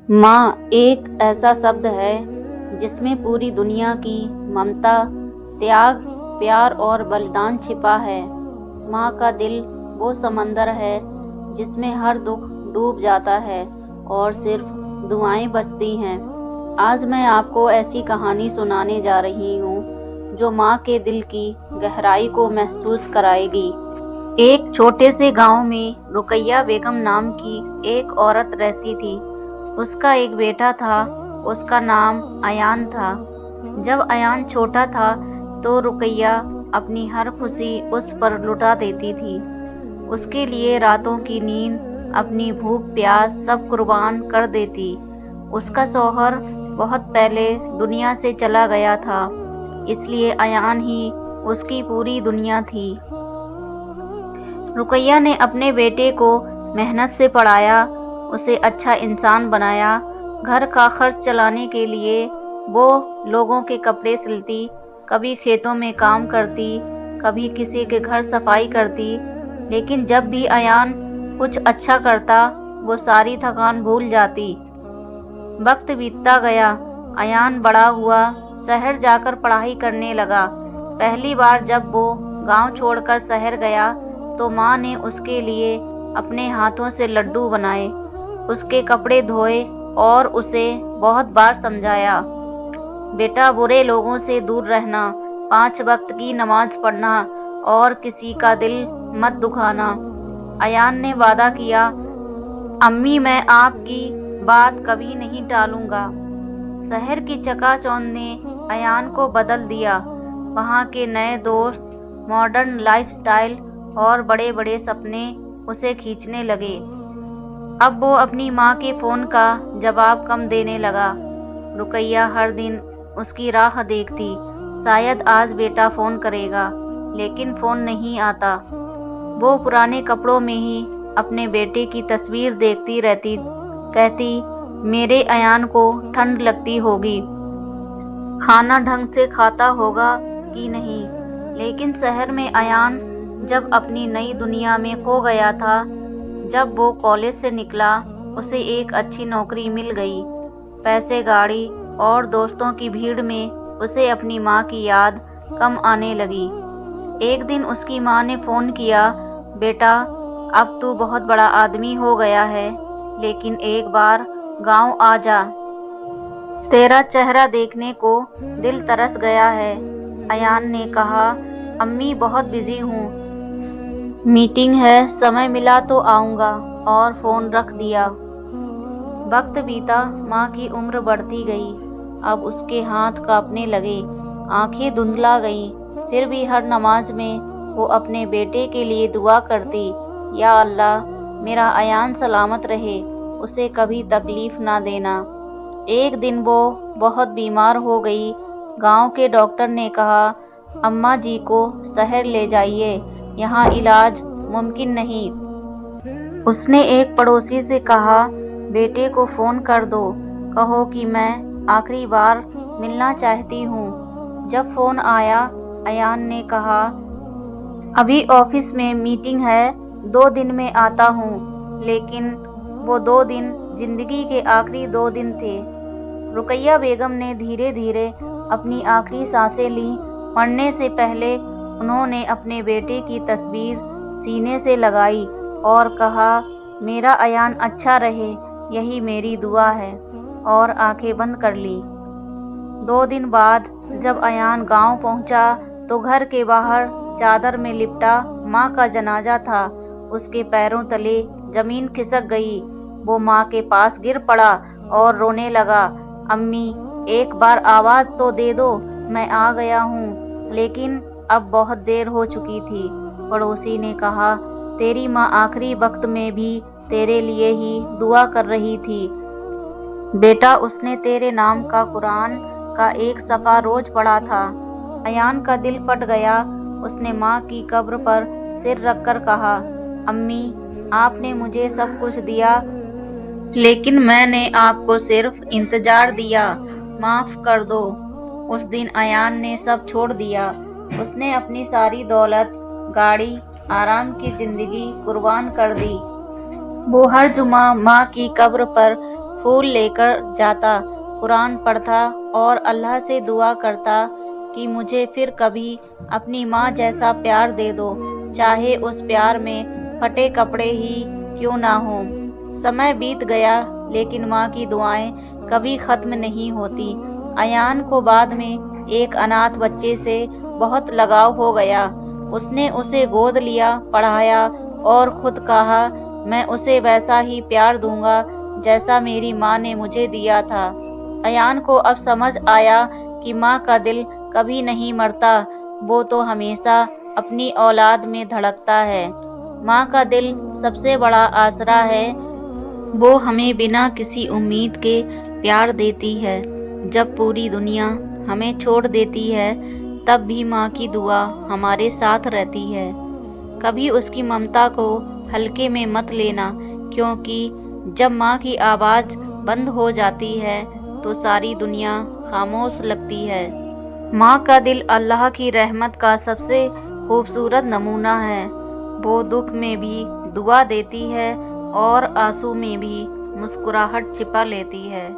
माँ एक ऐसा शब्द है जिसमें पूरी दुनिया की ममता, त्याग, प्यार और बलिदान छिपा है। माँ का दिल वो समंदर है जिसमें हर दुख डूब जाता है और सिर्फ दुआएं बचती हैं। आज मैं आपको ऐसी कहानी सुनाने जा रही हूँ जो माँ के दिल की गहराई को महसूस कराएगी। एक छोटे से गांव में रुकैया बेगम नाम की एक औरत रहती थी। उसका एक बेटा था, उसका नाम अयान था। जब अयान छोटा था तो रुकैया अपनी हर खुशी उस पर लुटा देती थी। उसके लिए रातों की नींद, अपनी भूख प्यास सब कुर्बान कर देती। उसका शौहर बहुत पहले दुनिया से चला गया था, इसलिए अयान ही उसकी पूरी दुनिया थी। रुकैया ने अपने बेटे को मेहनत से पढ़ाया, उसे अच्छा इंसान बनाया। घर का खर्च चलाने के लिए वो लोगों के कपड़े सिलती, कभी खेतों में काम करती, कभी किसी के घर सफाई करती। लेकिन जब भी अयान कुछ अच्छा करता, वो सारी थकान भूल जाती। वक्त बीतता गया, अयान बड़ा हुआ, शहर जाकर पढ़ाई करने लगा। पहली बार जब वो गांव छोड़कर शहर गया तो माँ ने उसके लिए अपने हाथों से लड्डू बनाए, उसके कपड़े धोए और उसे बहुत बार समझाया, बेटा बुरे लोगों से दूर रहना, 5 वक्त की नमाज पढ़ना और किसी का दिल मत दुखाना। अयान ने वादा किया, अम्मी मैं आपकी बात कभी नहीं टालूंगा। शहर की चकाचौंध ने अयान को बदल दिया। वहाँ के नए दोस्त, मॉडर्न लाइफस्टाइल और बड़े बड़े सपने उसे खींचने लगे। अब वो अपनी माँ के फ़ोन का जवाब कम देने लगा। रुकैया हर दिन उसकी राह देखती, शायद आज बेटा फ़ोन करेगा, लेकिन फ़ोन नहीं आता। वो पुराने कपड़ों में ही अपने बेटे की तस्वीर देखती रहती, कहती मेरे अयान को ठंड लगती होगी, खाना ढंग से खाता होगा कि नहीं। लेकिन शहर में अयान जब अपनी नई दुनिया में खो गया था। जब वो कॉलेज से निकला, उसे एक अच्छी नौकरी मिल गई। पैसे, गाड़ी और दोस्तों की भीड़ में उसे अपनी माँ की याद कम आने लगी। एक दिन उसकी माँ ने फ़ोन किया, बेटा अब तू बहुत बड़ा आदमी हो गया है, लेकिन एक बार गांव आ जा, तेरा चेहरा देखने को दिल तरस गया है। अयान ने कहा, अम्मी बहुत बिजी हूँ, मीटिंग है, समय मिला तो आऊँगा, और फ़ोन रख दिया। वक्त बीता, माँ की उम्र बढ़ती गई। अब उसके हाथ कांपने लगे, आंखें धुंधला गई। फिर भी हर नमाज में वो अपने बेटे के लिए दुआ करती, या अल्लाह मेरा अयान सलामत रहे, उसे कभी तकलीफ़ ना देना। एक दिन वो बहुत बीमार हो गई। गांव के डॉक्टर ने कहा, अम्मा जी को शहर ले जाइए, यहाँ इलाज मुमकिन नहीं। उसने एक पड़ोसी से कहा, बेटे को फ़ोन कर दो, कहो कि मैं आखिरी बार मिलना चाहती हूँ। जब फ़ोन आया, अयान ने कहा, अभी ऑफिस में मीटिंग है, 2 दिन में आता हूँ। लेकिन वो 2 दिन ज़िंदगी के आखिरी 2 दिन थे। रुकैया बेगम ने धीरे धीरे अपनी आखिरी सांसें लीं। मरने से पहले उन्होंने अपने बेटे की तस्वीर सीने से लगाई और कहा, मेरा अयान अच्छा रहे, यही मेरी दुआ है, और आंखें बंद कर ली। 2 दिन बाद जब अयान गांव पहुंचा तो घर के बाहर चादर में लिपटा माँ का जनाजा था। उसके पैरों तले जमीन खिसक गई। वो माँ के पास गिर पड़ा और रोने लगा, अम्मी एक बार आवाज़ तो दे दो, मैं आ गया हूँ। लेकिन अब बहुत देर हो चुकी थी। पड़ोसी ने कहा, तेरी माँ आखिरी वक्त में भी तेरे लिए ही दुआ कर रही थी, बेटा उसने तेरे नाम का कुरान का एक सफ़ा रोज पढ़ा था। अयान का दिल फट गया। उसने माँ की कब्र पर सिर रखकर कहा, अम्मी आपने मुझे सब कुछ दिया, लेकिन मैंने आपको सिर्फ इंतज़ार दिया, माफ़ कर दो। उस दिन अयान ने सब छोड़ दिया। उसने अपनी सारी दौलत, गाड़ी, आराम की ज़िंदगी कुर्बान कर दी। वो हर जुमा माँ की कब्र पर پھول لے کر جاتا، قرآن پڑھتا اور اللہ سے دعا کرتا کہ مجھے پھر کبھی اپنی ماں جیسا پیار دے دو، چاہے اس پیار میں پھٹے کپڑے ہی کیوں نہ ہوں۔ سمے بیت گیا لیکن ماں کی دعائیں کبھی ختم نہیں ہوتی۔ ایان کو بعد میں ایک اناتھ بچے سے بہت لگاؤ ہو گیا۔ اس نے اسے گود لیا، پڑھایا اور خود کہا، میں اسے ویسا ہی پیار دوں گا جیسا میری ماں نے مجھے دیا تھا۔ ایان کو اب سمجھ آیا کہ ماں کا دل کبھی نہیں مرتا، وہ تو ہمیشہ اپنی اولاد میں دھڑکتا ہے۔ ماں کا دل سب سے بڑا آسرا ہے، وہ ہمیں بنا کسی امید کے پیار دیتی ہے۔ جب پوری دنیا ہمیں چھوڑ دیتی ہے تب بھی ماں کی دعا ہمارے ساتھ رہتی ہے۔ کبھی اس کی ممتا کو ہلکے میں مت لینا، کیونکہ جب ماں کی آواز بند ہو جاتی ہے تو ساری دنیا خاموش لگتی ہے۔ ماں کا دل اللہ کی رحمت کا سب سے خوبصورت نمونہ ہے۔ وہ دکھ میں بھی دعا دیتی ہے اور آنسو میں بھی مسکراہٹ چھپا لیتی ہے۔